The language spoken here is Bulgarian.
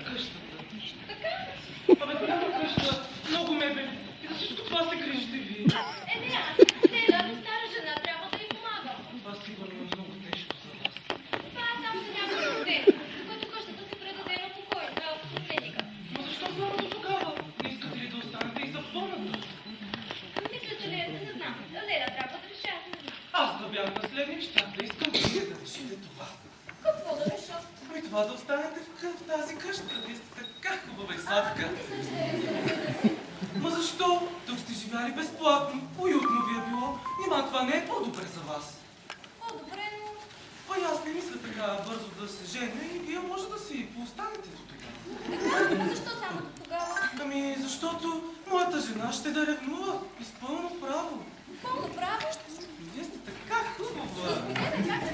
къщата. Така? Абе, голяма къща, много мебели. И за всичко това се грижите ви. Не, аз Стела, стара жена, трябва да й помагам. Това сигурно е много тежко за вас. Това е само за няколко дена, докато къщата се предаде на покой, на последника. Но защо само до тогава? Не искате ли да останете и за по-нататък? Мисля, че не знам. Леля трябва да реша, аз не знам. Аз да бях наследник, щях да искам вие да решите това. Какво да реша? Ами това да останете в тази къща. Вие сте така хубава и сладка. Мисля, че не Ма защо? Тук сте живяли безплатно. Уютно ви е било. Нима това не е по-добре за вас. По-добре, но... Ай, аз не мисля така бързо да се женя и вие може да си поостанете до тогава. Така, защо само до тогава? Ами, защото моята жена ще да ревнува. Изпълно право. Пълно право? Вие сте така хубава. Господине, как се